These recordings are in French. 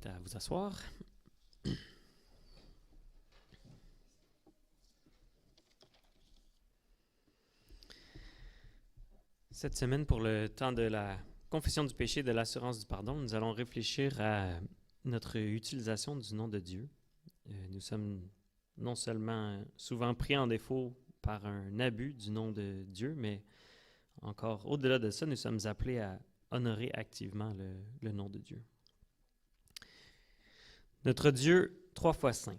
invite à vous asseoir. Cette semaine, pour le temps de la confession du péché et de l'assurance du pardon, nous allons réfléchir à notre utilisation du nom de Dieu. Nous sommes non seulement souvent pris en défaut par un abus du nom de Dieu, mais encore au-delà de ça, nous sommes appelés à honorer activement le nom de Dieu. Notre Dieu, 3 fois saint,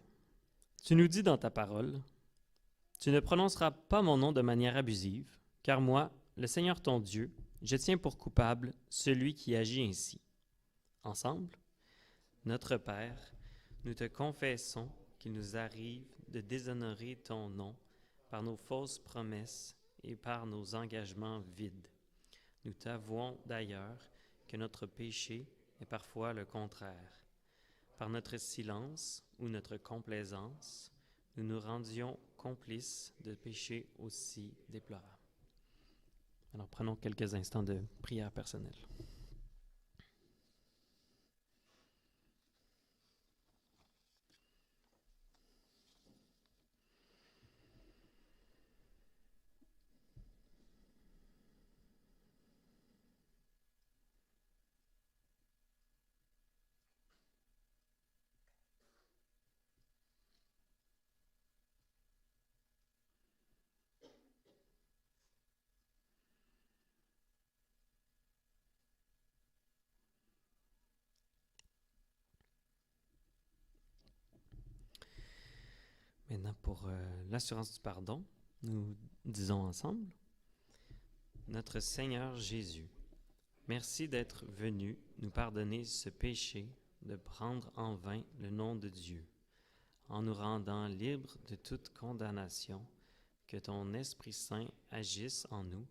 tu nous dis dans ta parole, « Tu ne prononceras pas mon nom de manière abusive, car moi, le Seigneur ton Dieu, je tiens pour coupable celui qui agit ainsi. » Ensemble, notre Père, nous te confessons qu'il nous arrive de déshonorer ton nom par nos fausses promesses et par nos engagements vides. Nous t'avouons d'ailleurs que notre péché est parfois le contraire. Par notre silence ou notre complaisance, nous nous rendions complices de péchés aussi déplorables. Alors prenons quelques instants de prière personnelle. Maintenant, pour l'assurance du pardon, nous disons ensemble, Notre Seigneur Jésus, merci d'être venu nous pardonner ce péché de prendre en vain le nom de Dieu, en nous rendant libres de toute condamnation, que ton Esprit Saint agisse en nous,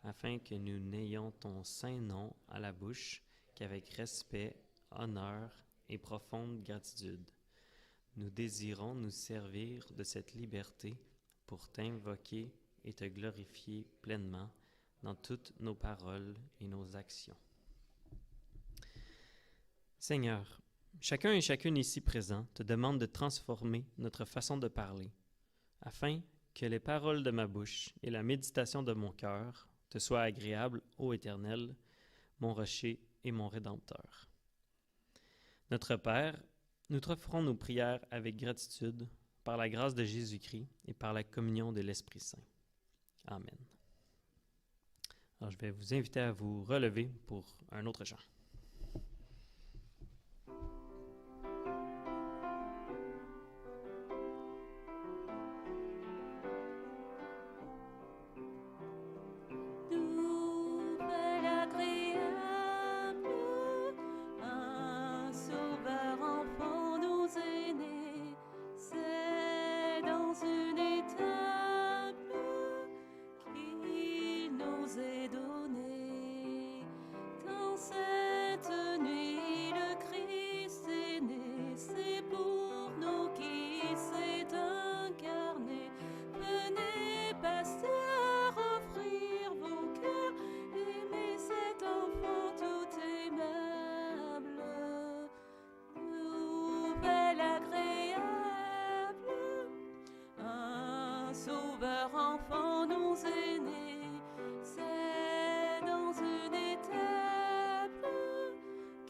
afin que nous n'ayons ton saint nom à la bouche qu'avec respect, honneur et profonde gratitude. Nous désirons nous servir de cette liberté pour t'invoquer et te glorifier pleinement dans toutes nos paroles et nos actions. Seigneur, chacun et chacune ici présent te demande de transformer notre façon de parler, afin que les paroles de ma bouche et la méditation de mon cœur te soient agréables, ô Éternel, mon rocher et mon Rédempteur. Notre Père, nous t'offrons nos prières avec gratitude, par la grâce de Jésus-Christ et par la communion de l'Esprit Saint. Amen. Alors, je vais vous inviter à vous relever pour un autre chant. Sauveur enfant nous est né, c'est dans une étape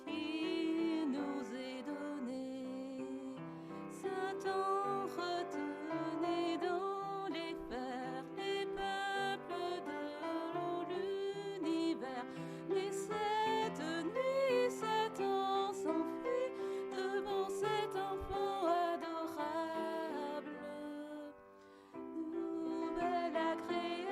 qui nous est donné. Satan retenait dans les fers les peuples de l'univers, mais cette nuit Satan s'enfuit devant cet enfant adorable. Nouvelle agréable,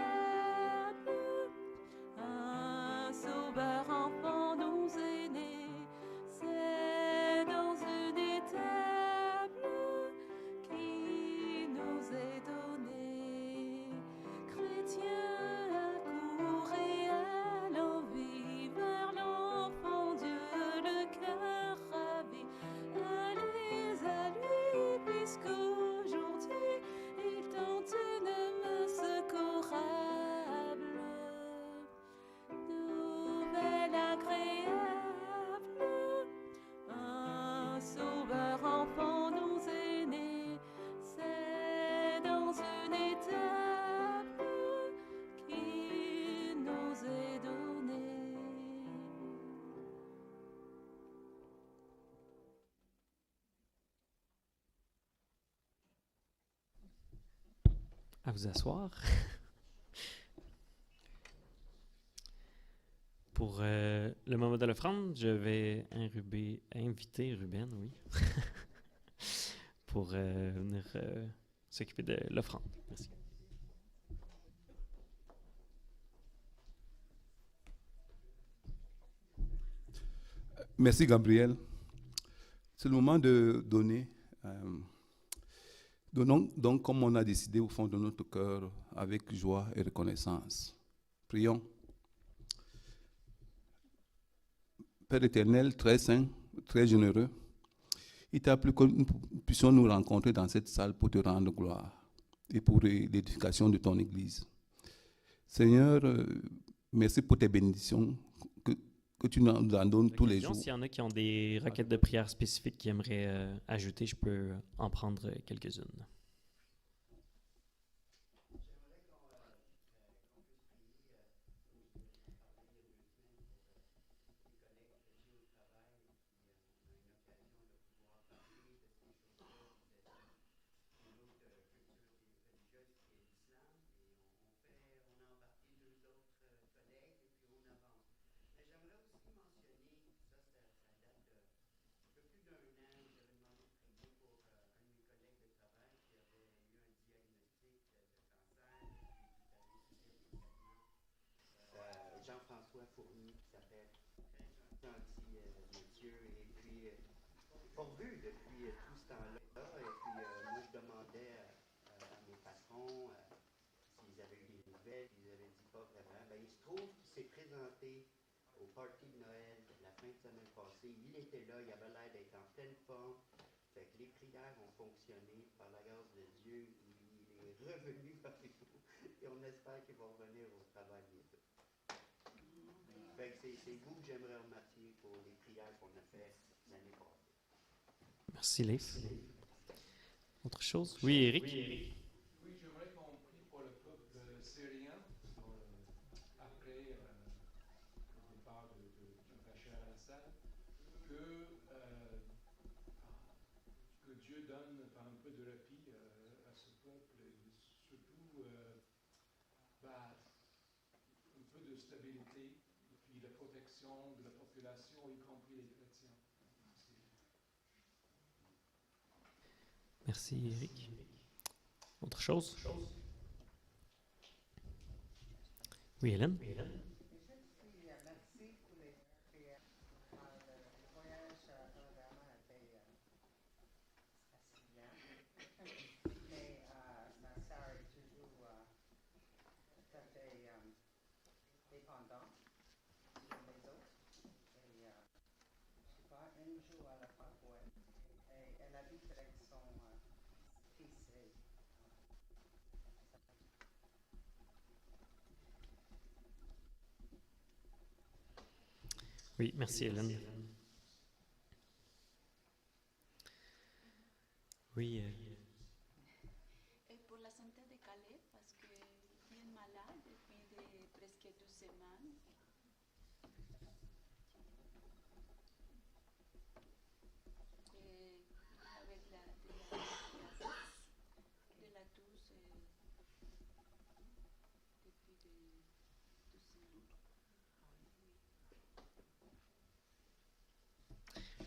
à vous asseoir. Pour le moment de l'offrande, je vais inviter Ruben, oui, pour venir s'occuper de l'offrande. Merci. Merci Gabriel. C'est le moment de donner. Donnons donc comme on a décidé au fond de notre cœur avec joie et reconnaissance. Prions. Père éternel, très saint, très généreux, il t'a plu que nous puissions nous rencontrer dans cette salle pour te rendre gloire et pour l'édification de ton Église. Seigneur, merci pour tes bénédictions que tu nous en donnes tous les jours. S'il y en a qui ont des requêtes de prière spécifiques qui aimeraient ajouter, je peux en prendre quelques-unes. Jean-François Fournier qui s'appelle gentil monsieur et puis pas vu depuis tout ce temps-là et puis moi je demandais à mes patrons s'ils avaient eu des nouvelles, ils avaient dit pas vraiment. Ben, il se trouve qu'il s'est présenté au party de Noël la fin de semaine passée, il était là, il avait l'air d'être en pleine forme, fait que les prières ont fonctionné par la grâce de Dieu, il est revenu parmi nous et on espère qu'il va revenir au travail bientôt. C'est vous que j'aimerais remercier pour les prières qu'on a faites l'année passée. Merci, Leif. Autre chose? Oui, Éric? Oui, j'aimerais qu'on prie pour le peuple syrien après le départ de Bachar al-Assad, que Dieu donne un peu de répit à ce peuple et surtout un peu de stabilité. Et la protection de la population, y compris les chrétiens. Merci, Éric. Autre chose? Oui, Hélène? Je suis merci pour les prières. Le voyage vraiment était assez bien. Mais ma sœur est toujours tout à fait dépendante les autres. Et je sais pas, un jour à la fois pour elle. Et elle habite avec son fils et Oui, merci, Hélène. Oui. Et pour la santé de Caleb, parce qu'il est malade depuis presque 2 semaines. Et avec de la toux depuis 2 semaines.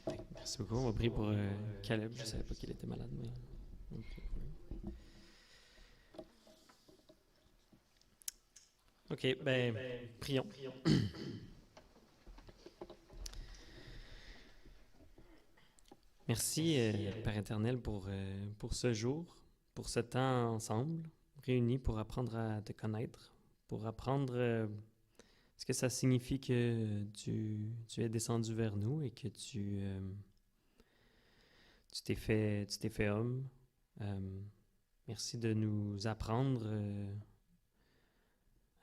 Oui, merci beaucoup. On va prier pour Caleb. Je ne savais pas qu'il était malade, mais... OK, ben, prions. Merci, Père éternel, pour ce jour, pour ce temps ensemble, réunis pour apprendre à te connaître, pour apprendre ce que ça signifie que tu es descendu vers nous et que tu t'es fait homme. Merci de nous apprendre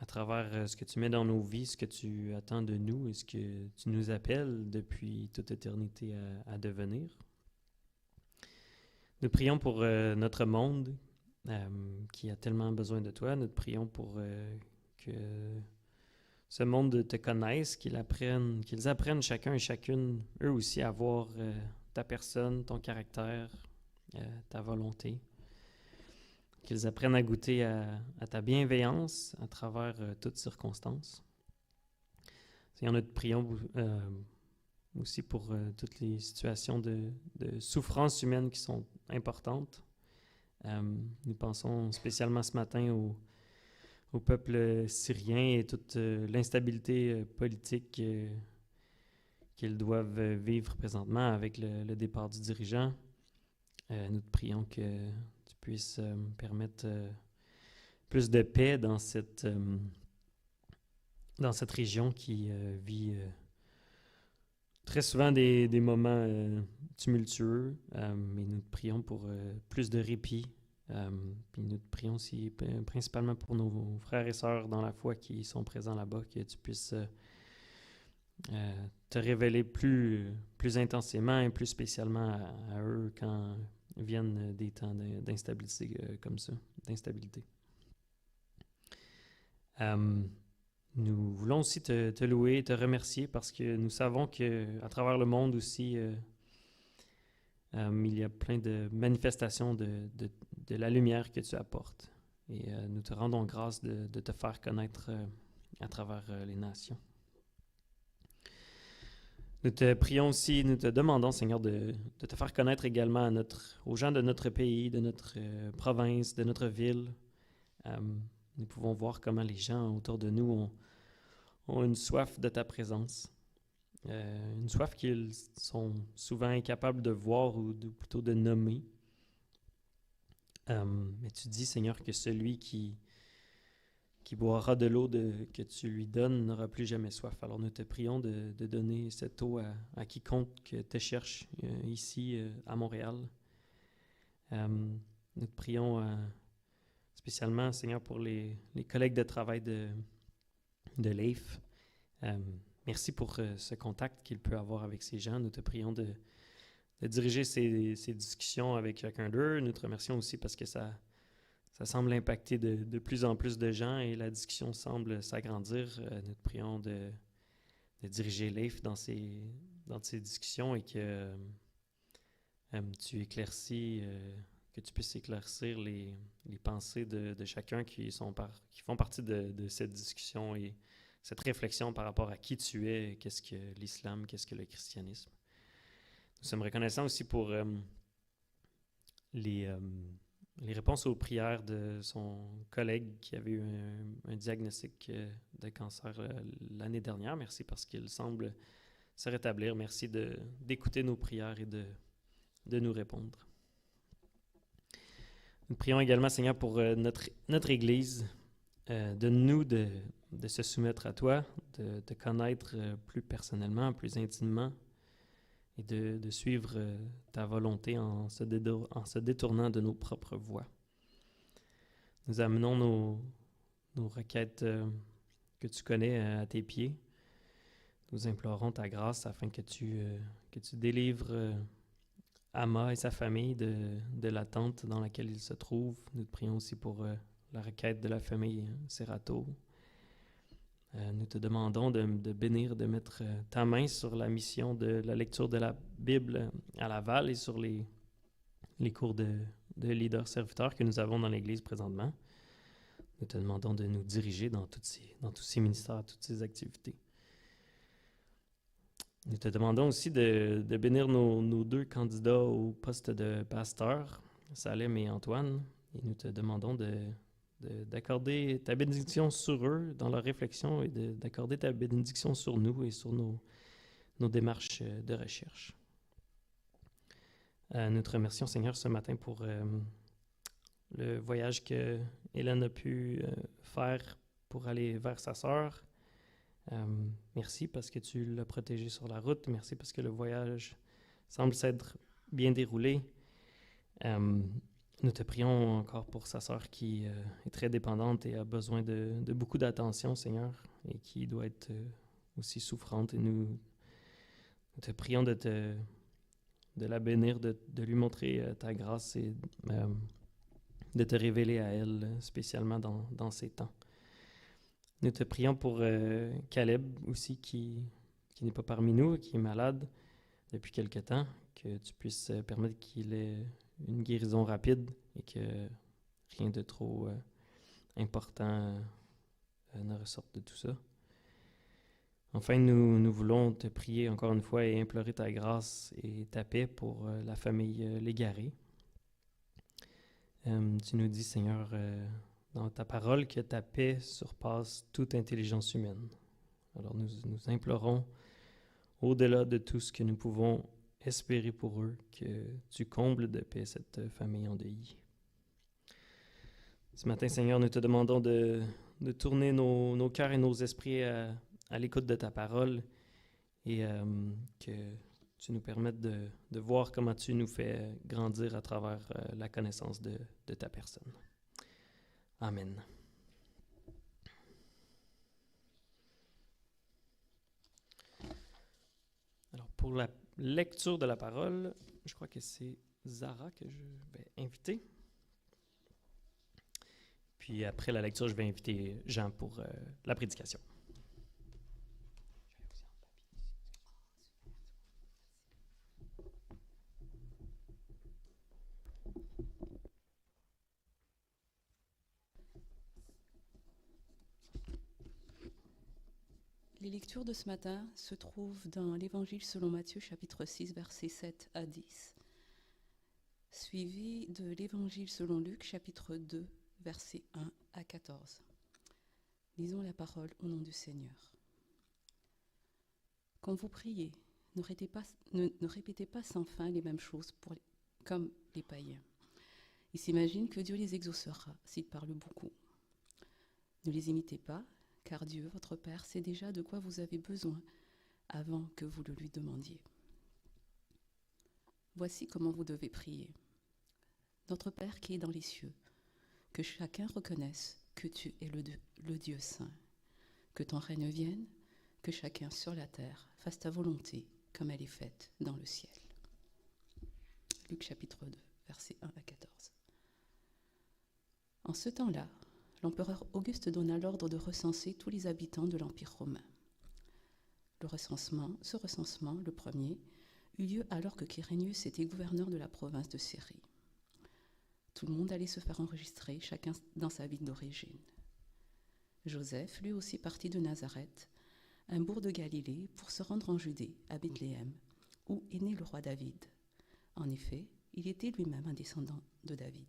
à travers ce que tu mets dans nos vies, ce que tu attends de nous et ce que tu nous appelles depuis toute éternité à devenir. Nous prions pour notre monde qui a tellement besoin de toi. Nous prions pour que ce monde te connaisse, qu'ils apprennent chacun et chacune, eux aussi, à voir ta personne, ton caractère, ta volonté. qu'ils apprennent à goûter à ta bienveillance à travers toutes circonstances. Seigneur, nous te prions aussi pour toutes les situations de souffrance humaine qui sont importantes. Nous pensons spécialement ce matin au peuple syrien et toute l'instabilité politique qu'ils doivent vivre présentement avec le départ du dirigeant. Nous te prions que tu puisses permettre plus de paix dans cette région qui vit très souvent des moments tumultueux, mais nous te prions pour plus de répit. Puis nous te prions aussi principalement pour nos frères et sœurs dans la foi qui sont présents là-bas, que tu puisses te révéler plus intensément et plus spécialement à eux quand viennent des temps d'instabilité comme ça, d'instabilité. Nous voulons aussi te louer et te remercier parce que nous savons qu'à travers le monde aussi, il y a plein de manifestations de la lumière que tu apportes. Et nous te rendons grâce de te faire connaître à travers les nations. Nous te prions aussi, nous te demandons, Seigneur, de te faire connaître également aux gens de notre pays, de notre province, de notre ville. Nous pouvons voir comment les gens autour de nous ont une soif de ta présence. Une soif qu'ils sont souvent incapables de voir ou plutôt de nommer. Mais tu dis, Seigneur, que celui qui boira de l'eau que tu lui donnes n'aura plus jamais soif. Alors nous te prions de donner cette eau à quiconque te cherche ici à Montréal. Nous te prions spécialement, Seigneur, pour les collègues de travail de l'AIF. Merci pour ce contact qu'il peut avoir avec ces gens. Nous te prions de diriger ces discussions avec chacun d'eux. Nous te remercions aussi parce que ça semble impacter de plus en plus de gens et la discussion semble s'agrandir. Nous te prions de diriger l'AIF dans ces discussions et que que tu puisses éclaircir les pensées de chacun qui font partie de cette discussion et cette réflexion par rapport à qui tu es, qu'est-ce que l'islam, qu'est-ce que le christianisme. Nous sommes reconnaissants aussi pour les réponses aux prières de son collègue qui avait eu un diagnostic de cancer l'année dernière. Merci parce qu'il semble se rétablir. Merci d'écouter nos prières et de nous répondre. Nous prions également, Seigneur, pour notre Église. Donne-nous de se soumettre à toi, de te connaître plus personnellement, plus intimement et de suivre ta volonté en se détournant de nos propres voies. Nous amenons nos requêtes que tu connais à tes pieds. Nous implorons ta grâce afin que tu délivres Amma et sa famille de l'attente dans laquelle il se trouve. Nous te prions aussi pour la requête de la famille Serrato. Nous te demandons de bénir, de mettre ta main sur la mission de la lecture de la Bible à Laval et sur les cours de leaders-serviteurs que nous avons dans l'Église présentement. Nous te demandons de nous diriger dans tous ces ministères, toutes ces activités. Nous te demandons aussi de bénir nos deux candidats au poste de pasteur, Salem et Antoine, et nous te demandons d'accorder ta bénédiction sur eux dans leur réflexion et d'accorder ta bénédiction sur nous et sur nos démarches de recherche. Nous te remercions, Seigneur, ce matin pour le voyage que Hélène a pu faire pour aller vers sa sœur. Merci parce que tu l'as protégée sur la route. Merci parce que le voyage semble s'être bien déroulé. Nous te prions encore pour sa sœur qui est très dépendante et a besoin de beaucoup d'attention, Seigneur, et qui doit être aussi souffrante. Et nous te prions de la bénir, de lui montrer ta grâce et de te révéler à elle, spécialement dans ces temps. Nous te prions pour Caleb aussi, qui n'est pas parmi nous, qui est malade depuis quelque temps, que tu puisses permettre qu'il ait une guérison rapide et que rien de trop important ne ressorte de tout ça. Enfin, nous voulons te prier encore une fois et implorer ta grâce et ta paix pour la famille Légaré. Tu nous dis, Seigneur, dans ta parole, que ta paix surpasse toute intelligence humaine. Alors nous implorons, au-delà de tout ce que nous pouvons espérer pour eux, que tu combles de paix cette famille endeuillée. Ce matin, Seigneur, nous te demandons de tourner nos cœurs et nos esprits à l'écoute de ta parole et que tu nous permettes de voir comment tu nous fais grandir à travers la connaissance de ta personne. Amen. Alors, pour la lecture de la parole, je crois que c'est Zara que je vais inviter. Puis après la lecture, je vais inviter Jean pour la prédication. Les lectures de ce matin se trouvent dans l'Évangile selon Matthieu, chapitre 6, versets 7 à 10, suivi de l'Évangile selon Luc, chapitre 2, versets 1 à 14. Lisons la parole au nom du Seigneur. Quand vous priez, ne répétez pas sans fin les mêmes choses comme les païens. Ils s'imaginent que Dieu les exaucera s'ils parlent beaucoup. Ne les imitez pas, car Dieu, votre Père, sait déjà de quoi vous avez besoin avant que vous le lui demandiez. Voici comment vous devez prier. Notre Père qui est dans les cieux, que chacun reconnaisse que tu es le Dieu saint, que ton règne vienne, que chacun sur la terre fasse ta volonté comme elle est faite dans le ciel. Luc chapitre 2, versets 1 à 14. En ce temps-là, l'empereur Auguste donna l'ordre de recenser tous les habitants de l'Empire romain. Ce recensement, le premier, eut lieu alors que Quirinius était gouverneur de la province de Syrie. Tout le monde allait se faire enregistrer, chacun dans sa ville d'origine. Joseph, lui aussi parti de Nazareth, un bourg de Galilée, pour se rendre en Judée, à Bethléem, où est né le roi David. En effet, il était lui-même un descendant de David.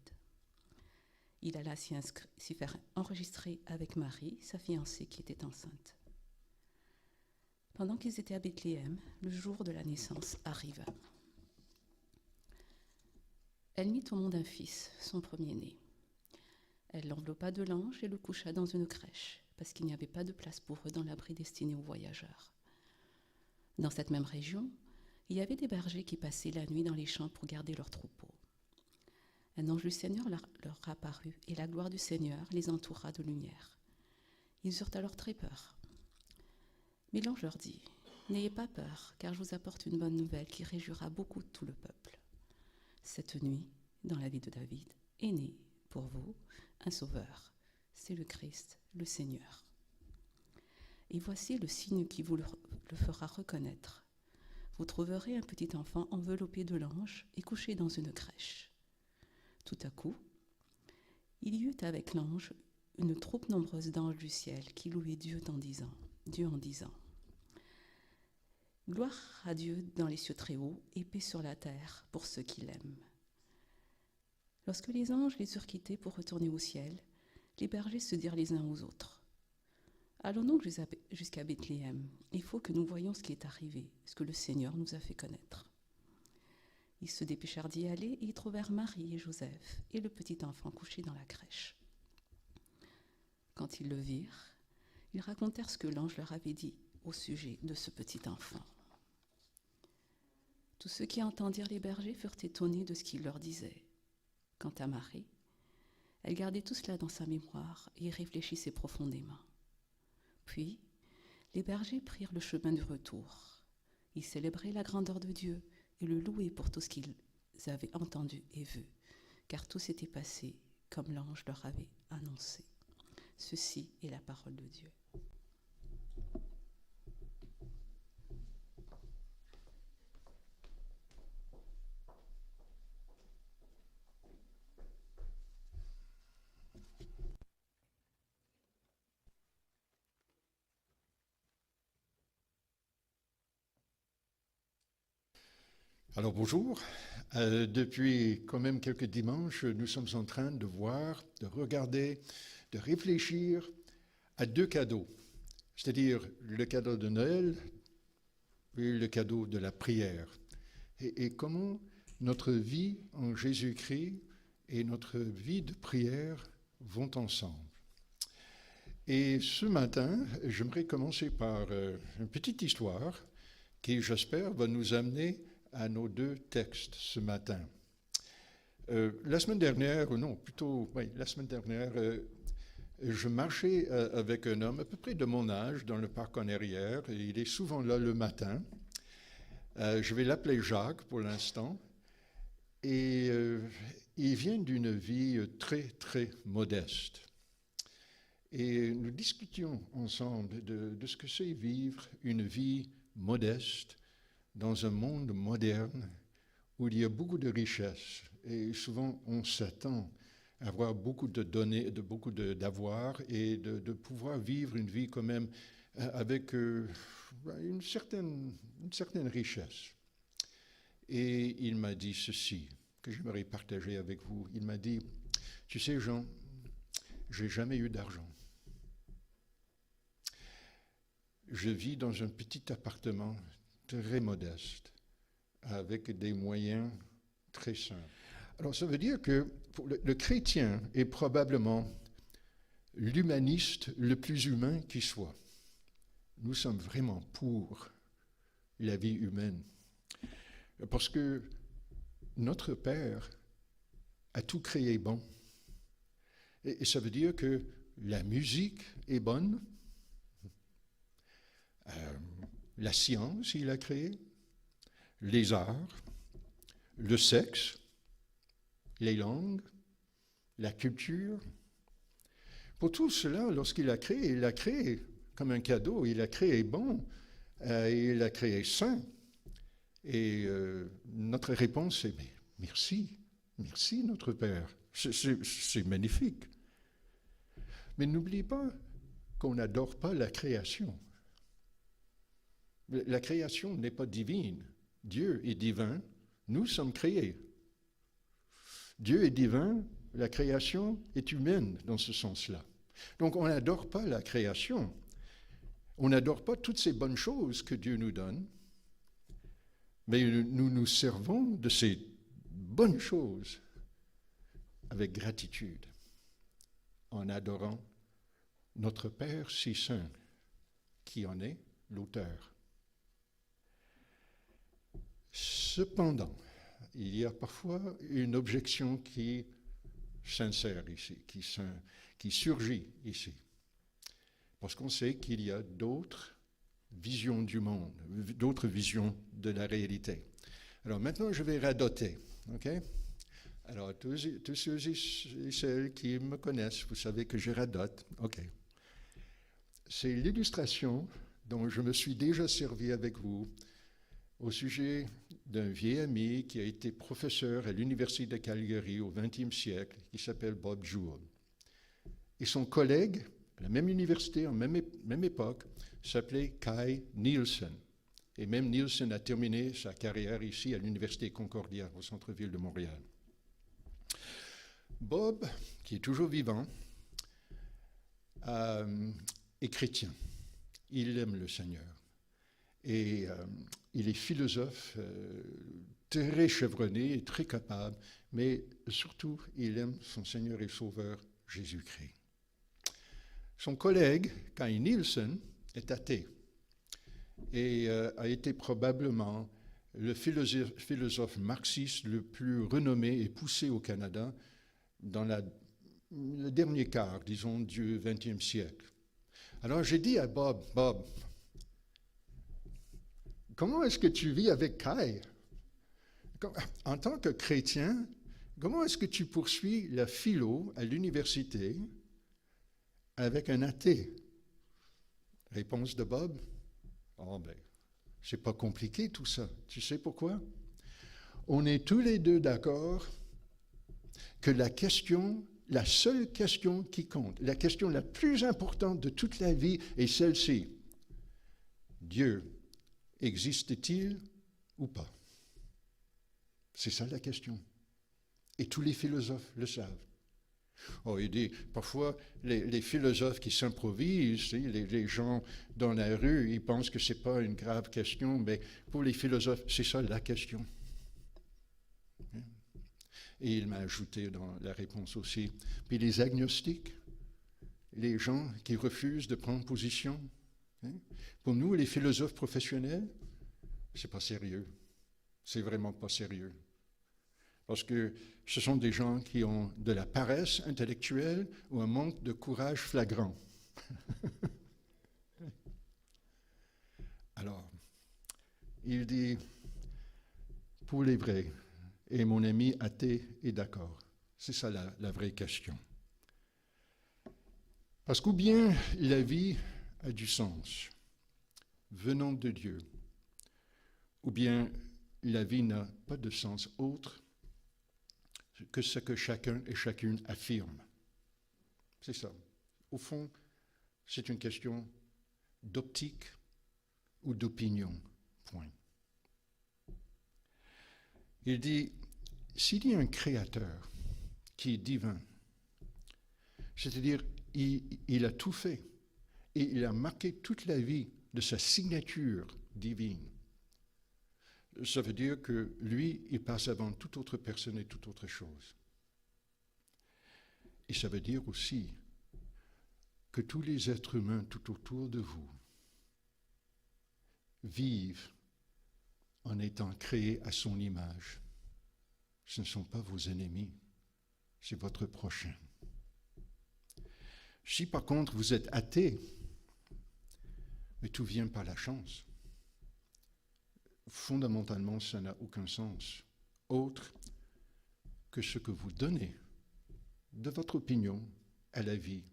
Il alla s'y faire enregistrer avec Marie, sa fiancée, qui était enceinte. Pendant qu'ils étaient à Bethléem, le jour de la naissance arriva. Elle mit au monde un fils, son premier-né. Elle l'enveloppa de langes et le coucha dans une crèche, parce qu'il n'y avait pas de place pour eux dans l'abri destiné aux voyageurs. Dans cette même région, il y avait des bergers qui passaient la nuit dans les champs pour garder leurs troupeaux. Un ange du Seigneur leur apparut, et la gloire du Seigneur les entoura de lumière. Ils eurent alors très peur. Mais l'ange leur dit : « N'ayez pas peur, car je vous apporte une bonne nouvelle qui réjouira beaucoup tout le peuple. Cette nuit, dans la ville de David, est né pour vous un sauveur. C'est le Christ, le Seigneur. Et voici le signe qui vous le fera reconnaître. Vous trouverez un petit enfant enveloppé de langes et couché dans une crèche. » Tout à coup, il y eut avec l'ange une troupe nombreuse d'anges du ciel qui louaient Dieu en disant « Gloire à Dieu dans les cieux très hauts et paix sur la terre pour ceux qui l'aiment. » Lorsque les anges les eurent quittés pour retourner au ciel, les bergers se dirent les uns aux autres : « Allons donc jusqu'à Bethléem, il faut que nous voyions ce qui est arrivé, ce que le Seigneur nous a fait connaître. » Ils se dépêchèrent d'y aller et y trouvèrent Marie et Joseph et le petit enfant couché dans la crèche. Quand ils le virent, ils racontèrent ce que l'ange leur avait dit au sujet de ce petit enfant. Tous ceux qui entendirent les bergers furent étonnés de ce qu'il leur disait. Quant à Marie, elle gardait tout cela dans sa mémoire et y réfléchissait profondément. Puis, les bergers prirent le chemin du retour. Ils célébraient la grandeur de Dieu et le louaient pour tout ce qu'ils avaient entendu et vu, car tout s'était passé comme l'ange leur avait annoncé. Ceci est la parole de Dieu. Alors bonjour. Depuis quand même quelques dimanches, nous sommes en train de voir, de regarder, de réfléchir à 2 cadeaux. C'est-à-dire le cadeau de Noël et le cadeau de la prière. Et comment notre vie en Jésus-Christ et notre vie de prière vont ensemble. Et ce matin, j'aimerais commencer par une petite histoire qui, j'espère, va nous amener à nos 2 textes ce matin. La semaine dernière, je marchais avec un homme à peu près de mon âge dans le parc en arrière. Et il est souvent là le matin. Je vais l'appeler Jacques pour l'instant. Et il vient d'une vie très, très modeste. Et nous discutions ensemble de ce que c'est vivre une vie modeste dans un monde moderne où il y a beaucoup de richesses. Et souvent, on s'attend à avoir beaucoup de données, d'avoir et de pouvoir vivre une vie quand même avec une certaine richesse. Et il m'a dit ceci, que j'aimerais partager avec vous. Il m'a dit, tu sais Jean, j'ai jamais eu d'argent. Je vis dans un petit appartement très modeste, avec des moyens très simples. Alors ça veut dire que le chrétien est probablement l'humaniste le plus humain qui soit. Nous sommes vraiment pour la vie humaine. Parce que notre Père a tout créé bon. Et ça veut dire que la musique est bonne, la science, il a créé, les arts, le sexe, les langues, la culture. Pour tout cela, lorsqu'il a créé comme un cadeau, il a créé bon, il a créé saint. Et notre réponse est, mais merci notre Père, c'est magnifique. Mais n'oubliez pas qu'on n'adore pas la création. La création n'est pas divine. Dieu est divin, nous sommes créés. Dieu est divin, la création est humaine dans ce sens-là. Donc on n'adore pas la création. On n'adore pas toutes ces bonnes choses que Dieu nous donne, mais nous nous servons de ces bonnes choses avec gratitude, en adorant notre Père si saint, qui en est l'auteur. Cependant, il y a parfois une objection qui s'insère ici, qui surgit ici. Parce qu'on sait qu'il y a d'autres visions du monde, d'autres visions de la réalité. Alors maintenant, je vais radoter, ok? Alors, tous ceux et celles qui me connaissent, vous savez que je radote, ok? C'est l'illustration dont je me suis déjà servi avec vous au sujet d'un vieil ami qui a été professeur à l'Université de Calgary au XXe siècle, qui s'appelle Bob Jewell. Et son collègue, à la même université, en même époque, s'appelait Kai Nielsen. Et même Nielsen a terminé sa carrière ici à l'Université Concordia, au centre-ville de Montréal. Bob, qui est toujours vivant, est chrétien. Il aime le Seigneur. Et il est philosophe, très chevronné et très capable, mais surtout, il aime son Seigneur et Sauveur, Jésus-Christ. Son collègue, Kai Nielsen, est athée et a été probablement le philosophe marxiste le plus renommé et poussé au Canada dans le dernier quart, disons, du XXe siècle. Alors j'ai dit à Bob, comment est-ce que tu vis avec Kai? En tant que chrétien, comment est-ce que tu poursuis la philo à l'université avec un athée? Réponse de Bob, c'est pas compliqué tout ça. Tu sais pourquoi? On est tous les deux d'accord que la seule question qui compte, la question la plus importante de toute la vie est celle-ci. Dieu existe-t-il ou pas? C'est ça la question. Et tous les philosophes le savent. Oh, il dit, parfois, les philosophes qui s'improvisent, les gens dans la rue, ils pensent que ce n'est pas une grave question, mais pour les philosophes, c'est ça la question. Et il m'a ajouté dans la réponse aussi. Puis les agnostiques, les gens qui refusent de prendre position. Pour nous, les philosophes professionnels, c'est pas sérieux. C'est vraiment pas sérieux. Parce que ce sont des gens qui ont de la paresse intellectuelle ou un manque de courage flagrant. Alors, il dit, pour les vrais, et mon ami athée est d'accord. C'est ça la vraie question. Parce qu'ou bien la vie a du sens, venant de Dieu, ou bien la vie n'a pas de sens autre que ce que chacun et chacune affirme. C'est ça. Au fond, c'est une question d'optique ou d'opinion. Point. Il dit, s'il y a un créateur qui est divin, c'est-à-dire il a tout fait et il a marqué toute la vie de sa signature divine, ça veut dire que lui, il passe avant toute autre personne et toute autre chose. Et ça veut dire aussi que tous les êtres humains tout autour de vous vivent en étant créés à son image. Ce ne sont pas vos ennemis, c'est votre prochain. Si par contre vous êtes athée, mais tout vient par la chance, fondamentalement, ça n'a aucun sens autre que ce que vous donnez de votre opinion à la vie.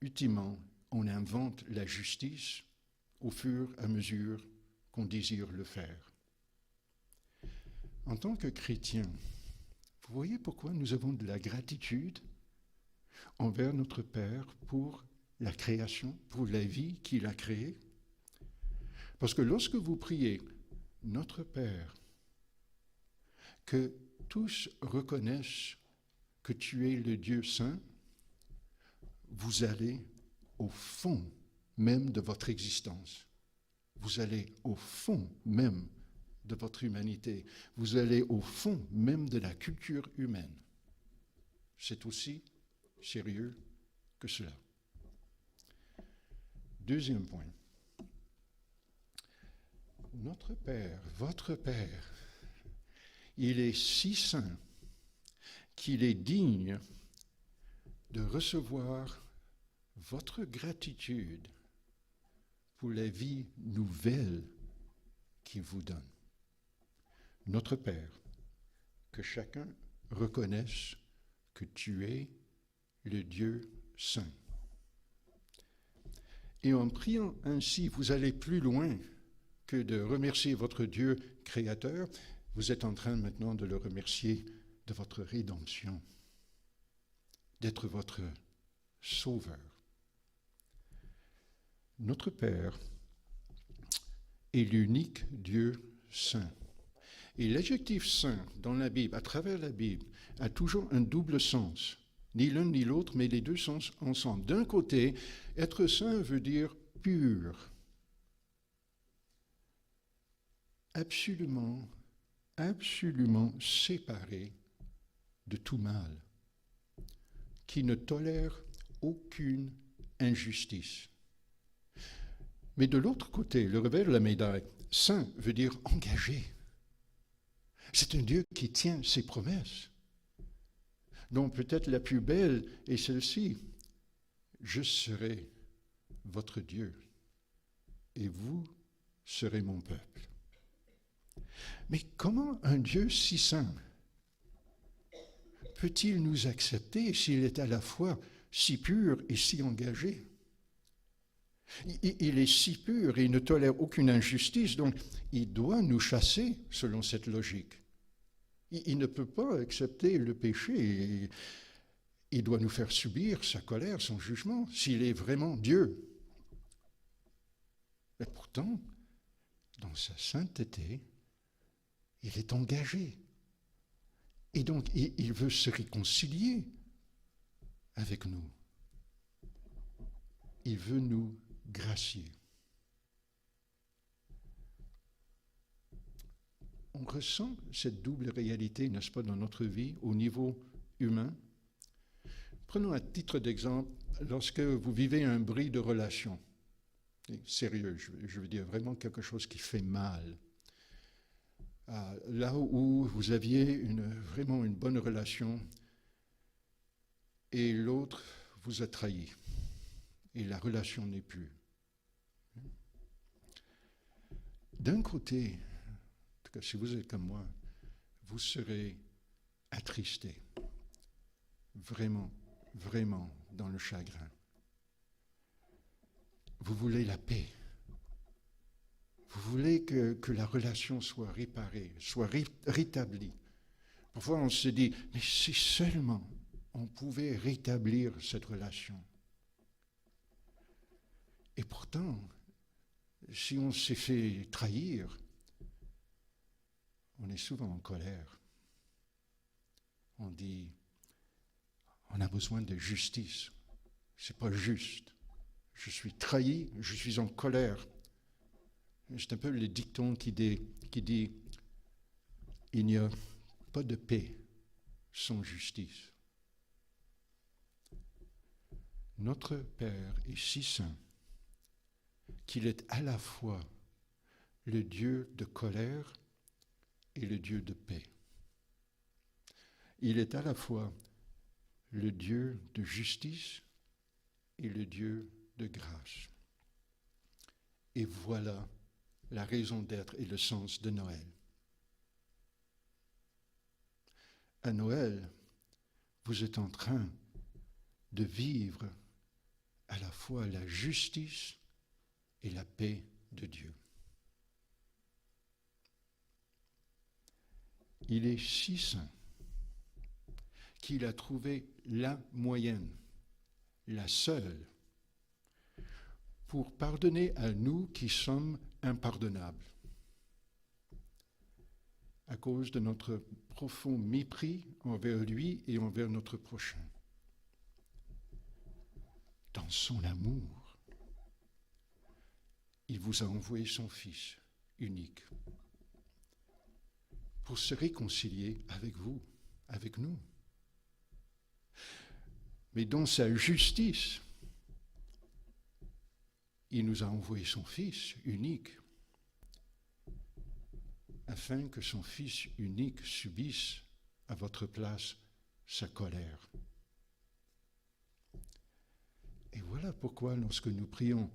Ultimement, on invente la justice au fur et à mesure qu'on désire le faire. En tant que chrétien, vous voyez pourquoi nous avons de la gratitude envers notre Père pour la création, pour la vie qu'il a créée. Parce que lorsque vous priez notre Père, que tous reconnaissent que tu es le Dieu saint, vous allez au fond même de votre existence. Vous allez au fond même de votre humanité. Vous allez au fond même de la culture humaine. C'est aussi sérieux que cela. Deuxième point. Notre Père, votre Père, il est si saint qu'il est digne de recevoir votre gratitude pour la vie nouvelle qu'il vous donne. Notre Père, que chacun reconnaisse que tu es le Dieu saint. Et en priant ainsi, vous allez plus loin que de remercier votre Dieu créateur, vous êtes en train maintenant de le remercier de votre rédemption, d'être votre sauveur. Notre Père est l'unique Dieu saint. Et l'adjectif saint dans la Bible, à travers la Bible, a toujours un double sens. Ni l'un ni l'autre, mais les deux sens ensemble. D'un côté, être saint veut dire pur. Absolument séparé de tout mal, qui ne tolère aucune injustice. Mais de l'autre côté, le revers de la médaille, saint veut dire engagé. C'est un Dieu qui tient ses promesses. Donc peut-être la plus belle est celle-ci. Je serai votre Dieu et vous serez mon peuple. Mais comment un Dieu si saint peut-il nous accepter s'il est à la fois si pur et si engagé? Il est si pur et il ne tolère aucune injustice, donc il doit nous chasser selon cette logique. Il ne peut pas accepter le péché. Il doit nous faire subir sa colère, son jugement, s'il est vraiment Dieu. Mais pourtant, dans sa sainteté, Il est engagé. Et donc, il veut se réconcilier avec nous. Il veut nous gracier. On ressent cette double réalité, n'est-ce pas, dans notre vie, au niveau humain. Prenons à titre d'exemple, lorsque vous vivez un bris de relation, sérieux, je veux dire vraiment quelque chose qui fait mal, là où vous aviez vraiment une bonne relation et l'autre vous a trahi et la relation n'est plus. D'un côté, en tout cas si vous êtes comme moi, vous serez attristé, vraiment, vraiment dans le chagrin. Vous voulez la paix. Vous voulez que la relation soit réparée, soit rétablie. Parfois, on se dit, mais si seulement on pouvait rétablir cette relation. Et pourtant, si on s'est fait trahir, on est souvent en colère. On dit, on a besoin de justice. C'est pas juste. Je suis trahi, je suis en colère. C'est un peu le dicton qui dit il n'y a pas de paix sans justice. Notre Père est si saint qu'il est à la fois le Dieu de colère et le Dieu de paix. Il est à la fois le Dieu de justice et le Dieu de grâce. Et voilà la raison d'être et le sens de Noël. À Noël, vous êtes en train de vivre à la fois la justice et la paix de Dieu. Il est si saint qu'il a trouvé la moyenne, la seule, pour pardonner à nous qui sommes impardonnables, à cause de notre profond mépris envers lui et envers notre prochain. Dans son amour, il vous a envoyé son Fils unique pour se réconcilier avec vous, avec nous. Mais dans sa justice, il nous a envoyé son Fils unique afin que son Fils unique subisse à votre place sa colère. Et voilà pourquoi lorsque nous prions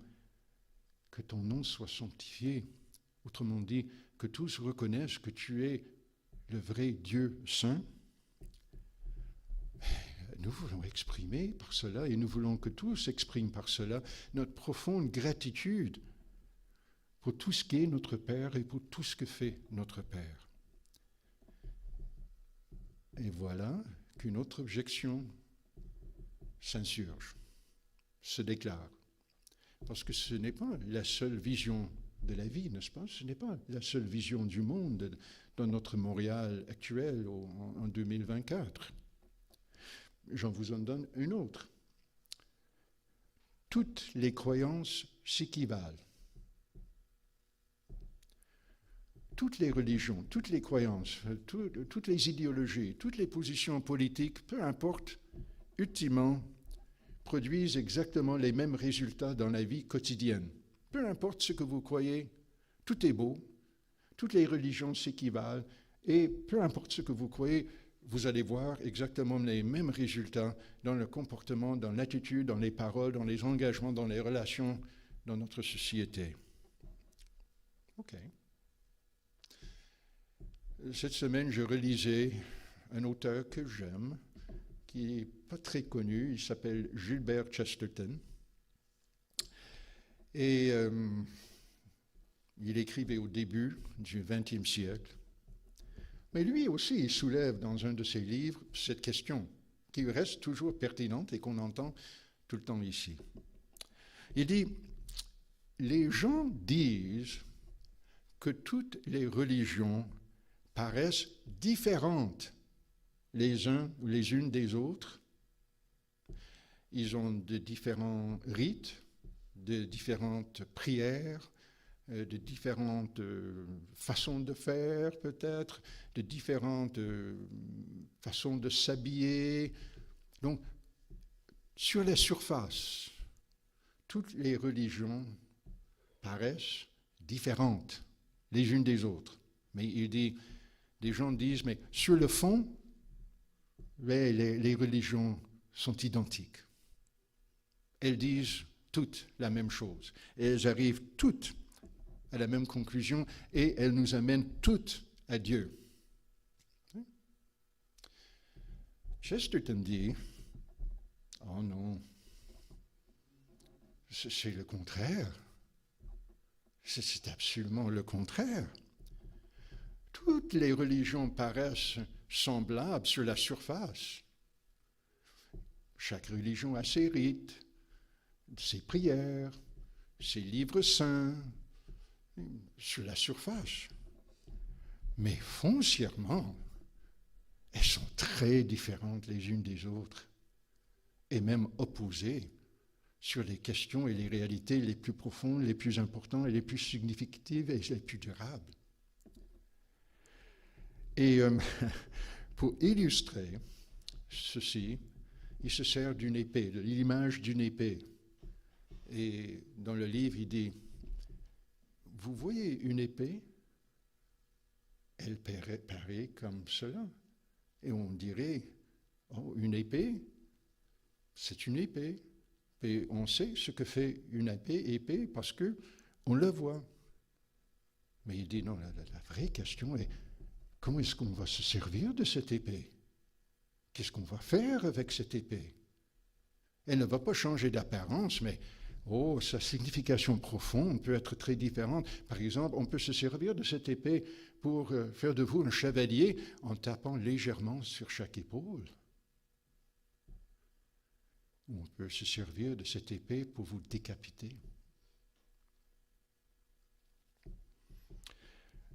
que ton nom soit sanctifié, autrement dit, que tous reconnaissent que tu es le vrai Dieu saint, nous voulons exprimer par cela, et nous voulons que tous expriment par cela notre profonde gratitude pour tout ce qui est notre Père et pour tout ce que fait notre Père. Et voilà qu'une autre objection s'insurge, se déclare. Parce que ce n'est pas la seule vision de la vie, n'est-ce pas? Ce n'est pas la seule vision du monde dans notre Montréal actuel en 2024. J'en vous en donne une autre. Toutes les croyances s'équivalent. Toutes les religions, toutes les croyances, toutes les idéologies, toutes les positions politiques, peu importe, ultimement, produisent exactement les mêmes résultats dans la vie quotidienne. Peu importe ce que vous croyez, tout est beau, toutes les religions s'équivalent, et peu importe ce que vous croyez, vous allez voir exactement les mêmes résultats dans le comportement, dans l'attitude, dans les paroles, dans les engagements, dans les relations dans notre société. OK. Cette semaine, je relisais un auteur que j'aime, qui n'est pas très connu, il s'appelle Gilbert Chesterton. Et il écrivait au début du XXe siècle. Mais lui aussi, il soulève dans un de ses livres cette question qui reste toujours pertinente et qu'on entend tout le temps ici. Il dit, les gens disent que toutes les religions paraissent différentes les uns ou les unes des autres. Ils ont de différents rites, de différentes prières, de différentes façons de faire peut-être, de différentes façons de s'habiller. Donc, sur la surface, toutes les religions paraissent différentes les unes des autres. Mais il dit, des gens disent, mais sur le fond, les religions sont identiques. Elles disent toutes la même chose. Et elles arrivent toutes à la même conclusion et elles nous amènent toutes à Dieu. Chesterton dit, oh non, c'est le contraire. C'est absolument le contraire. Toutes les religions paraissent semblables sur la surface. Chaque religion a ses rites, ses prières, ses livres saints, sur la surface. Mais foncièrement, elles sont très différentes les unes des autres, et même opposées sur les questions et les réalités les plus profondes, les plus importantes et les plus significatives et les plus durables. Et pour illustrer ceci, il se sert d'une épée, de l'image d'une épée. Et dans le livre, il dit, vous voyez une épée, elle paraît comme cela. Et on dirait, oh, une épée, c'est une épée. Et on sait ce que fait une épée parce qu'on la voit. Mais il dit, non, la vraie question est, comment est-ce qu'on va se servir de cette épée? Qu'est-ce qu'on va faire avec cette épée? Elle ne va pas changer d'apparence, mais sa signification profonde peut être très différente. Par exemple, on peut se servir de cette épée pour faire de vous un chevalier en tapant légèrement sur chaque épaule. On peut se servir de cette épée pour vous décapiter.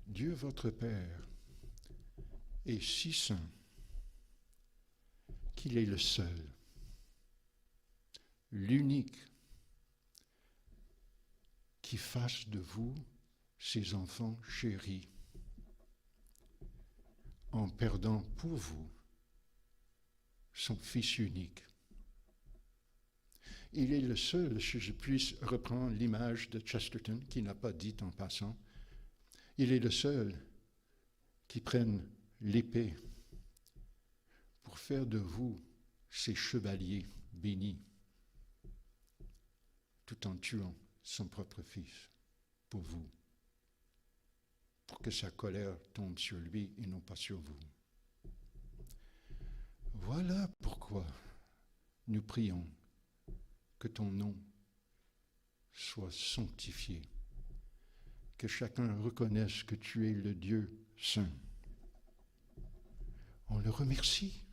Dieu votre Père est si saint qu'il est le seul, l'unique, qui fasse de vous ses enfants chéris, en perdant pour vous son Fils unique. Il est le seul, si je puisse reprendre l'image de Chesterton, qui n'a pas dit en passant, il est le seul qui prenne l'épée pour faire de vous ses chevaliers bénis, tout en tuant son propre fils pour vous, pour que sa colère tombe sur lui et non pas sur vous. Voilà pourquoi nous prions que ton nom soit sanctifié, que chacun reconnaisse que tu es le Dieu saint. On le remercie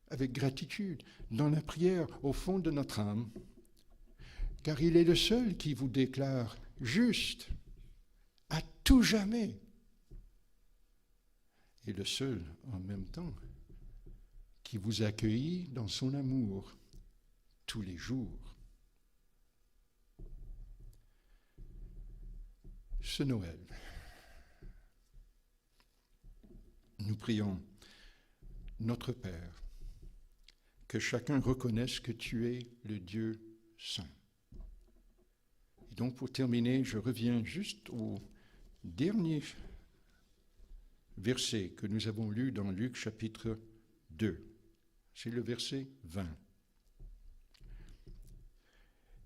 avec gratitude dans la prière au fond de notre âme, car il est le seul qui vous déclare juste à tout jamais, et le seul en même temps qui vous accueille dans son amour tous les jours. Ce Noël, nous prions, notre Père, que chacun reconnaisse que tu es le Dieu saint. Et donc pour terminer, je reviens juste au dernier verset que nous avons lu dans Luc chapitre 2. C'est le verset 20.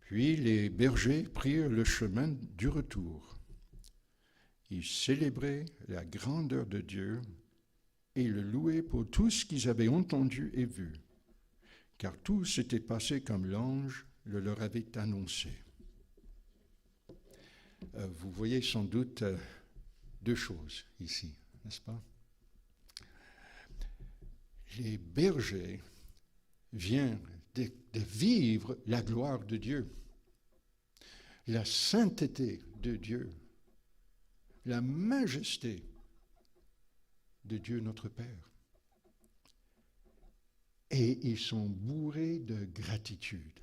Puis les bergers prirent le chemin du retour. Ils célébraient la grandeur de Dieu et le louaient pour tout ce qu'ils avaient entendu et vu, car tout s'était passé comme l'ange le leur avait annoncé. Vous voyez sans doute deux choses ici, n'est-ce pas? Les bergers viennent de vivre la gloire de Dieu, la sainteté de Dieu, la majesté de Dieu notre Père. Et ils sont bourrés de gratitude.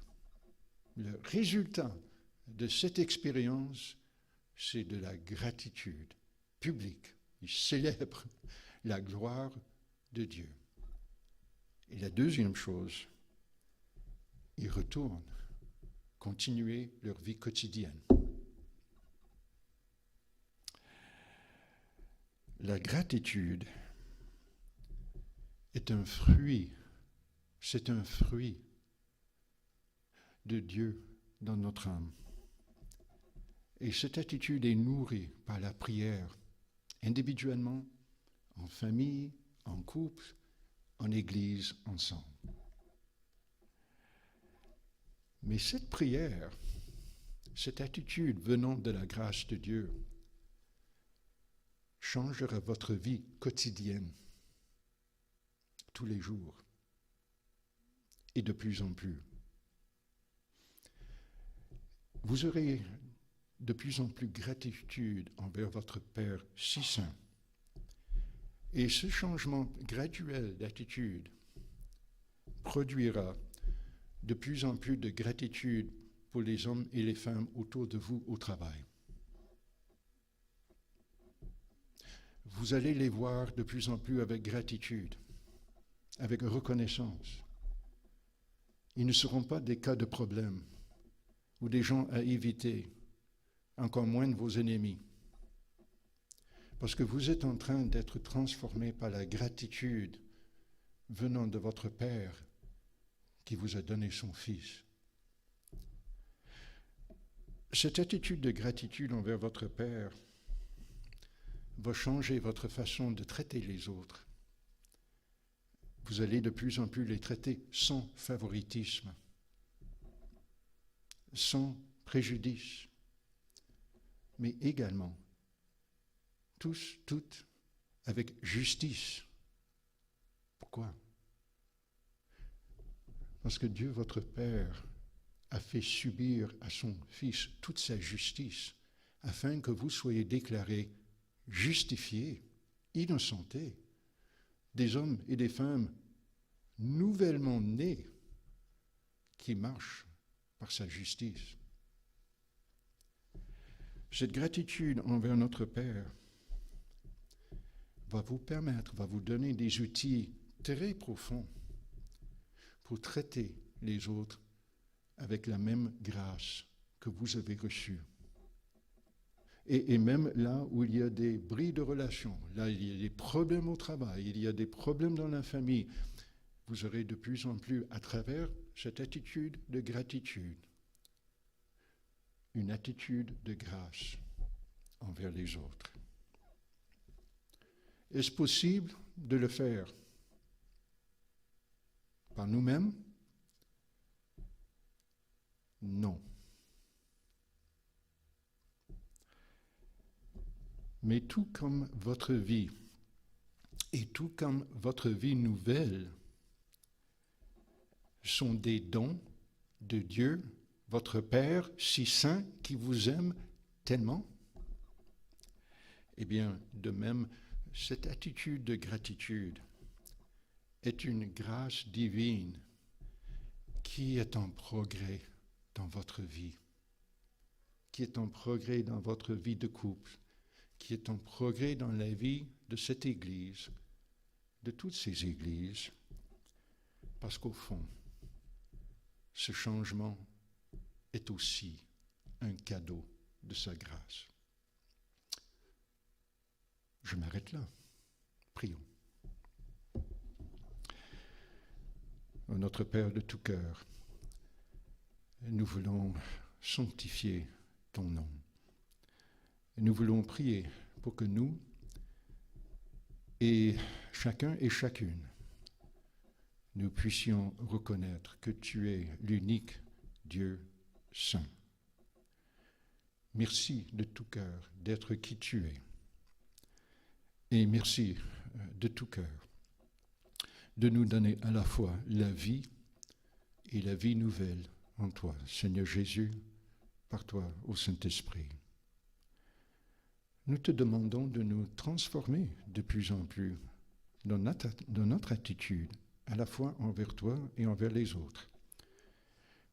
Le résultat de cette expérience, c'est de la gratitude publique. Ils célèbrent la gloire de Dieu. Et la deuxième chose, ils retournent continuer leur vie quotidienne. La gratitude est un fruit, c'est un fruit de Dieu dans notre âme. Et cette attitude est nourrie par la prière, individuellement, en famille, en couple, en église, ensemble. Mais cette prière, cette attitude venant de la grâce de Dieu, changera votre vie quotidienne, tous les jours, et de plus en plus. Vous aurez de plus en plus gratitude envers votre Père si saint. Et ce changement graduel d'attitude produira de plus en plus de gratitude pour les hommes et les femmes autour de vous au travail. Vous allez les voir de plus en plus avec gratitude, avec reconnaissance. Ils ne seront pas des cas de problème ou des gens à éviter, encore moins de vos ennemis. Parce que vous êtes en train d'être transformé par la gratitude venant de votre Père qui vous a donné son Fils. Cette attitude de gratitude envers votre Père va changer votre façon de traiter les autres. Vous allez de plus en plus les traiter sans favoritisme, sans préjudice, mais également tous, toutes, avec justice. Pourquoi? Parce que Dieu, votre Père, a fait subir à son Fils toute sa justice, afin que vous soyez déclarés justifiés, innocentés, des hommes et des femmes nouvellement nés qui marchent par sa justice. Cette gratitude envers notre Père va vous permettre, va vous donner des outils très profonds pour traiter les autres avec la même grâce que vous avez reçue. Et même là où il y a des bris de relations, là il y a des problèmes au travail, il y a des problèmes dans la famille, vous aurez de plus en plus, à travers cette attitude de gratitude, une attitude de grâce envers les autres. Est-ce possible de le faire par nous-mêmes? Non. Mais tout comme votre vie, et tout comme votre vie nouvelle, sont des dons de Dieu, votre Père si saint qui vous aime tellement, eh bien, de même, cette attitude de gratitude est une grâce divine qui est en progrès dans votre vie, qui est en progrès dans votre vie de couple, qui est en progrès dans la vie de cette Église, de toutes ces églises, parce qu'au fond, ce changement est aussi un cadeau de sa grâce. Je m'arrête là. Prions. Notre Père de tout cœur, nous voulons sanctifier ton nom. Nous voulons prier pour que nous et chacun et chacune, nous puissions reconnaître que tu es l'unique Dieu saint. Merci de tout cœur d'être qui tu es. Et merci de tout cœur de nous donner à la fois la vie et la vie nouvelle en toi, Seigneur Jésus, par toi au Saint-Esprit. Nous te demandons de nous transformer de plus en plus dans notre attitude, à la fois envers toi et envers les autres,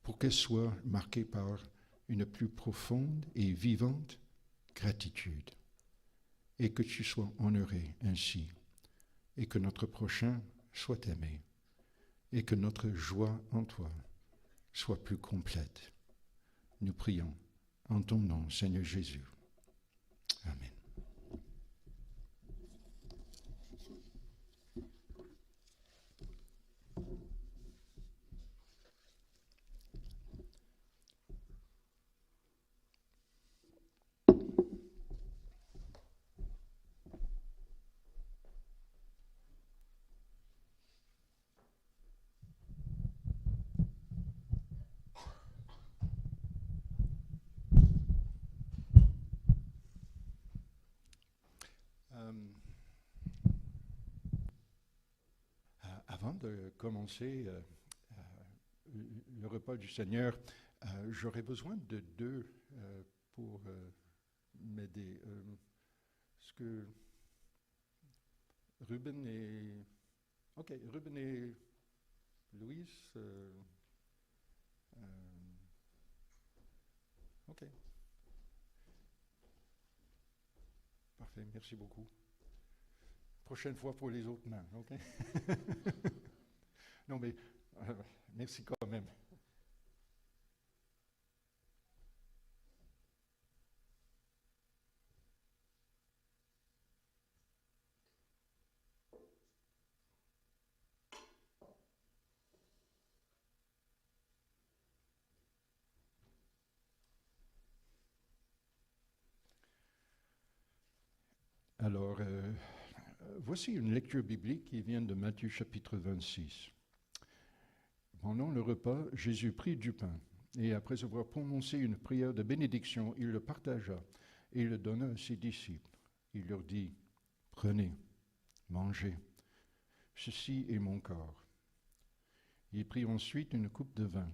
pour qu'elle soit marquée par une plus profonde et vivante gratitude, et que tu sois honoré ainsi, et que notre prochain soit aimé, et que notre joie en toi soit plus complète. Nous prions en ton nom, Seigneur Jésus. Amen. Avant de commencer le repas du Seigneur, j'aurais besoin de deux pour m'aider. Est-ce que Ruben et... Ok, Ruben et Louise. Ok. Parfait, merci beaucoup. Prochaine fois pour les autres mains, ok? Non, mais merci quand même. Alors, voici une lecture biblique qui vient de Matthieu chapitre 26. Pendant le repas, Jésus prit du pain, et après avoir prononcé une prière de bénédiction, il le partagea et le donna à ses disciples. Il leur dit, « Prenez, mangez, ceci est mon corps. » Il prit ensuite une coupe de vin,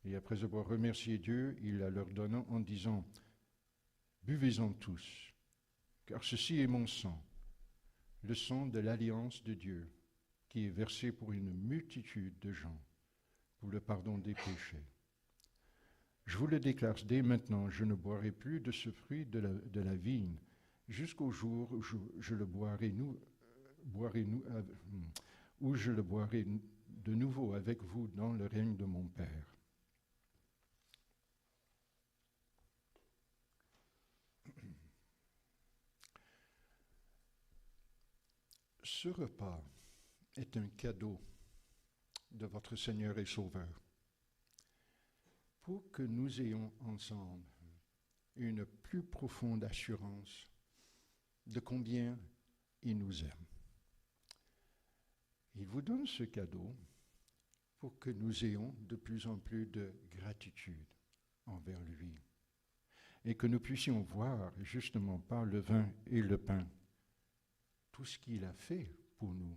et après avoir remercié Dieu, il la leur donna en disant, « Buvez-en tous, car ceci est mon sang, le sang de l'alliance de Dieu, qui est versé pour une multitude de gens, pour le pardon des péchés. Je vous le déclare dès maintenant, je ne boirai plus de ce fruit de la vigne, jusqu'au jour où je le boirai de nouveau avec vous dans le règne de mon Père. » Ce repas est un cadeau de votre Seigneur et Sauveur pour que nous ayons ensemble une plus profonde assurance de combien il nous aime. Il vous donne ce cadeau pour que nous ayons de plus en plus de gratitude envers lui et que nous puissions voir justement par le vin et le pain tout ce qu'il a fait pour nous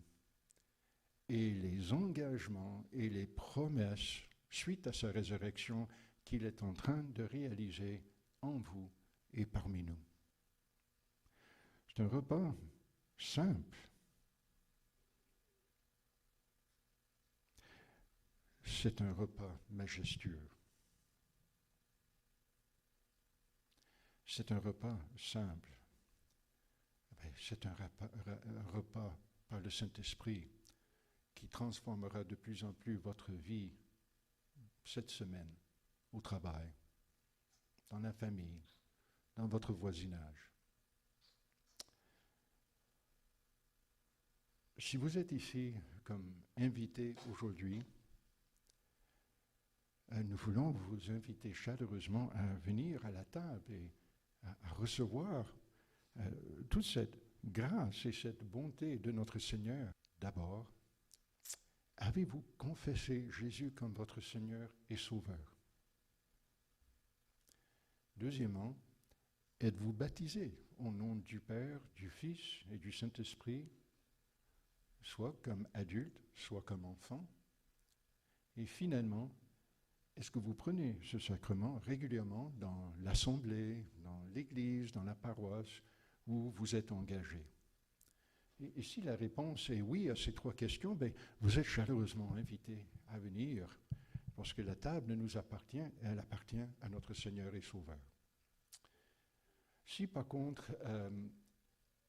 et les engagements et les promesses suite à sa résurrection qu'il est en train de réaliser en vous et parmi nous. C'est un repas simple. C'est un repas majestueux. C'est un repas simple. C'est un repas par le Saint-Esprit qui transformera de plus en plus votre vie cette semaine, au travail, dans la famille, dans votre voisinage. Si vous êtes ici comme invité aujourd'hui, nous voulons vous inviter chaleureusement à venir à la table et à recevoir toute cette grâce et cette bonté de notre Seigneur. D'abord, avez-vous confessé Jésus comme votre Seigneur et Sauveur? Deuxièmement, êtes-vous baptisé au nom du Père, du Fils et du Saint-Esprit, soit comme adulte, soit comme enfant? Et finalement, est-ce que vous prenez ce sacrement régulièrement dans l'assemblée, dans l'église, dans la paroisse où vous êtes engagé? Et si la réponse est oui à ces 3 questions, ben, vous êtes chaleureusement invités à venir, parce que la table nous appartient, elle appartient à notre Seigneur et Sauveur. Si par contre,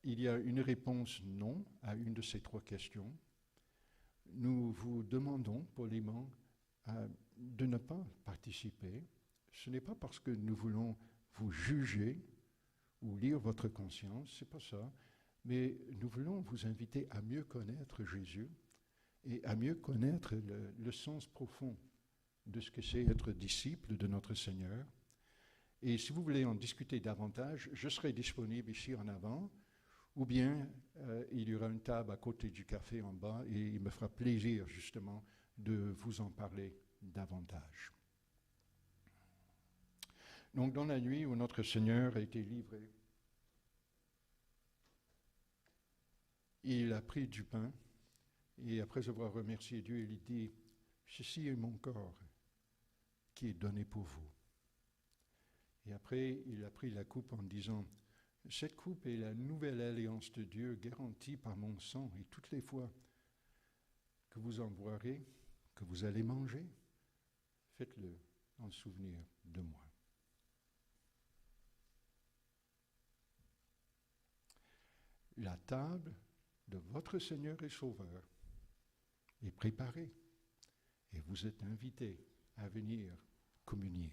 il y a une réponse non à une de ces 3 questions, nous vous demandons poliment de ne pas participer. Ce n'est pas parce que nous voulons vous juger ou lire votre conscience, c'est pas ça, mais nous voulons vous inviter à mieux connaître Jésus et à mieux connaître le sens profond de ce que c'est être disciple de notre Seigneur. Et si vous voulez en discuter davantage, je serai disponible ici en avant, ou bien il y aura une table à côté du café en bas et il me fera plaisir justement de vous en parler davantage. Donc dans la nuit où notre Seigneur a été livré, il a pris du pain et après avoir remercié Dieu, il dit « Ceci est mon corps qui est donné pour vous ». Et après, il a pris la coupe en disant « Cette coupe est la nouvelle alliance de Dieu garantie par mon sang et toutes les fois que vous en boirez, que vous allez manger, faites-le en souvenir de moi. » La table de votre Seigneur et Sauveur est préparée et vous êtes invités à venir communier.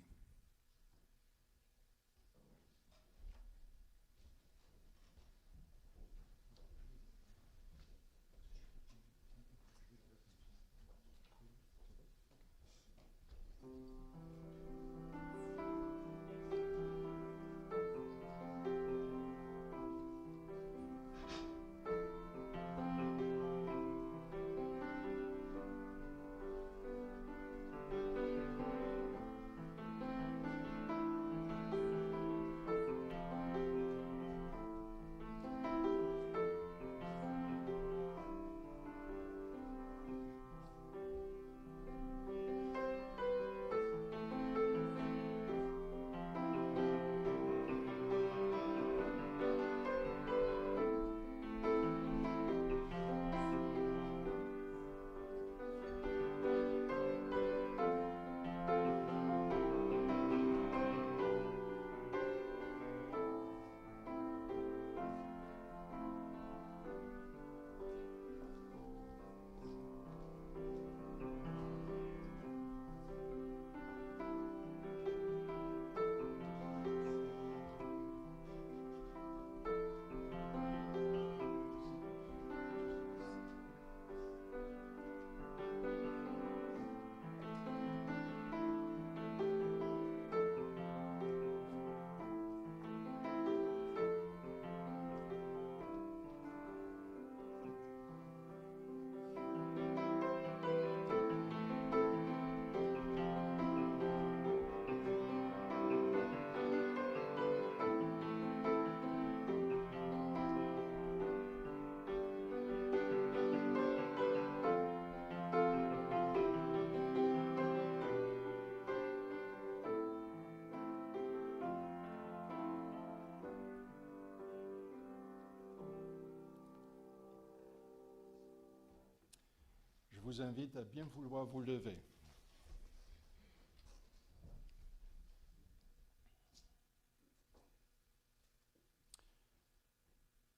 Je vous invite à bien vouloir vous lever.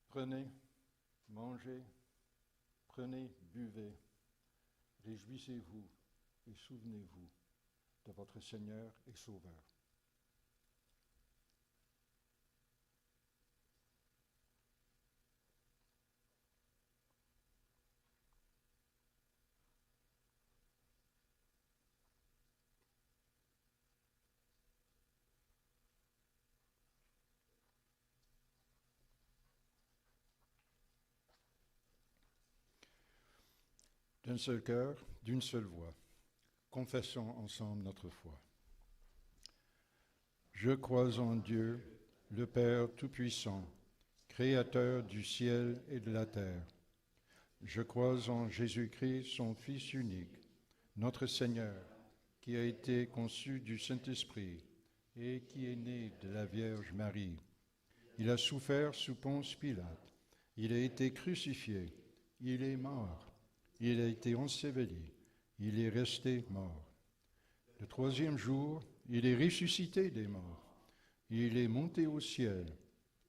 Prenez, mangez, prenez, buvez, réjouissez-vous et souvenez-vous de votre Seigneur et Sauveur. D'un seul cœur, d'une seule voix, confessons ensemble notre foi. Je crois en Dieu, le Père Tout-Puissant, Créateur du ciel et de la terre. Je crois en Jésus-Christ, son Fils unique, notre Seigneur, qui a été conçu du Saint-Esprit et qui est né de la Vierge Marie. Il a souffert sous Ponce Pilate, Il a été crucifié, il est mort, il a été enseveli, il est resté mort. Le troisième jour, il est ressuscité des morts, il est monté au ciel,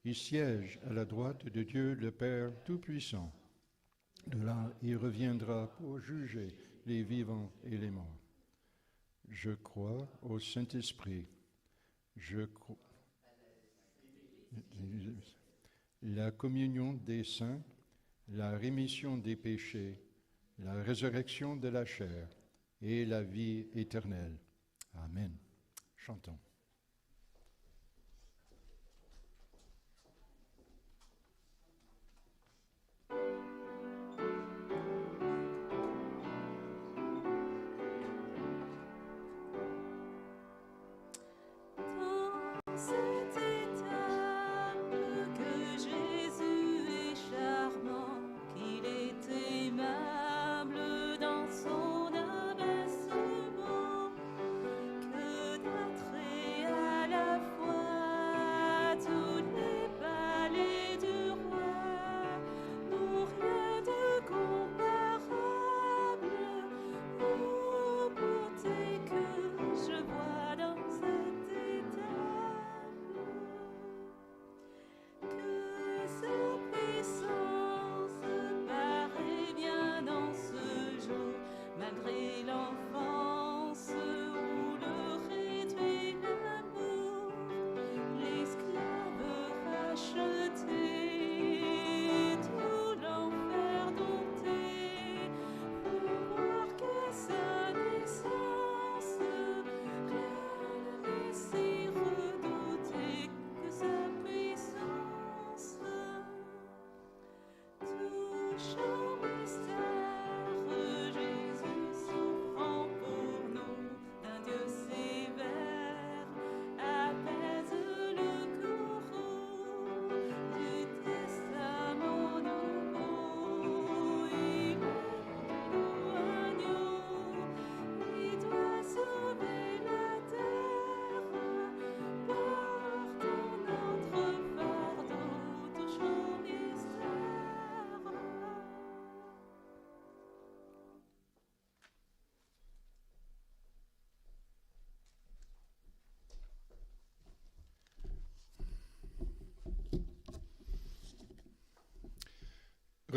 il siège à la droite de Dieu le Père Tout-Puissant. De là, il reviendra pour juger les vivants et les morts. Je crois au Saint-Esprit. Je crois la communion des saints, la rémission des péchés, la résurrection de la chair et la vie éternelle. Amen. Chantons.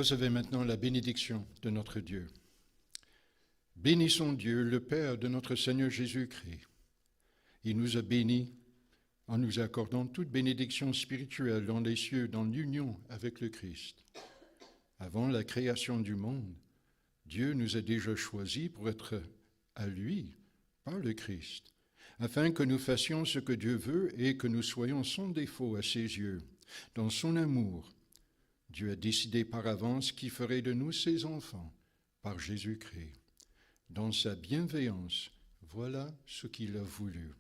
Recevez maintenant la bénédiction de notre Dieu. Bénissons Dieu, le Père de notre Seigneur Jésus-Christ. Il nous a bénis en nous accordant toute bénédiction spirituelle dans les cieux, dans l'union avec le Christ. Avant la création du monde, Dieu nous a déjà choisis pour être à lui, par le Christ, afin que nous fassions ce que Dieu veut et que nous soyons sans défaut à ses yeux. Dans son amour, Dieu a décidé par avance qui ferait de nous ses enfants, par Jésus-Christ. Dans sa bienveillance, voilà ce qu'il a voulu.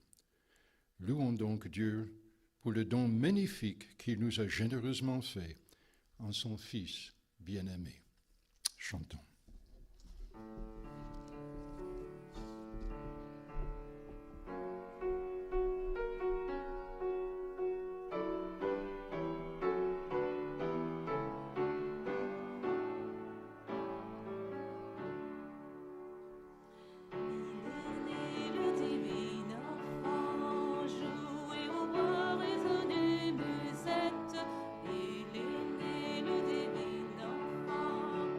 Louons donc Dieu pour le don magnifique qu'il nous a généreusement fait en son Fils bien-aimé. Chantons. Il est né le divin enfant.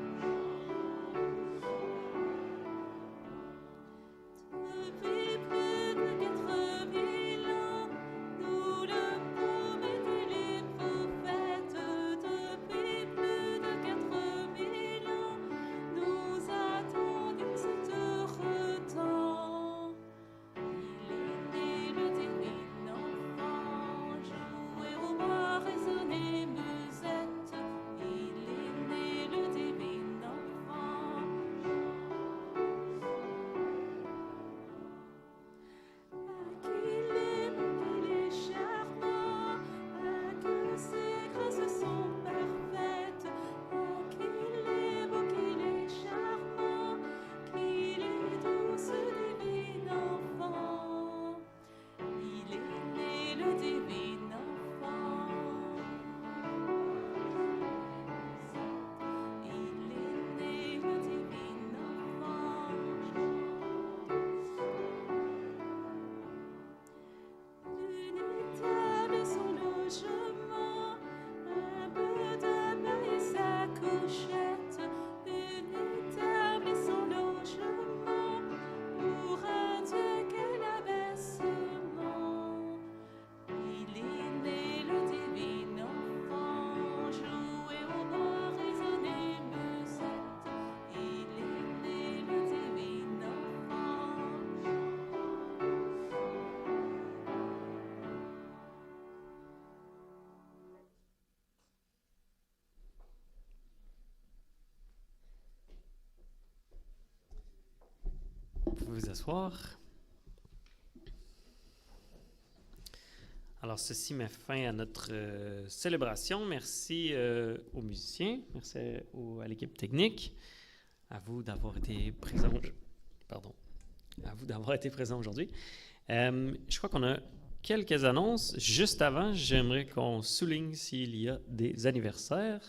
vous asseoir. Alors, ceci met fin à notre célébration. Merci aux musiciens, merci à l'équipe technique, à vous d'avoir été présents. À vous d'avoir été présents aujourd'hui. Je crois qu'on a quelques annonces. Juste avant, j'aimerais qu'on souligne s'il y a des anniversaires.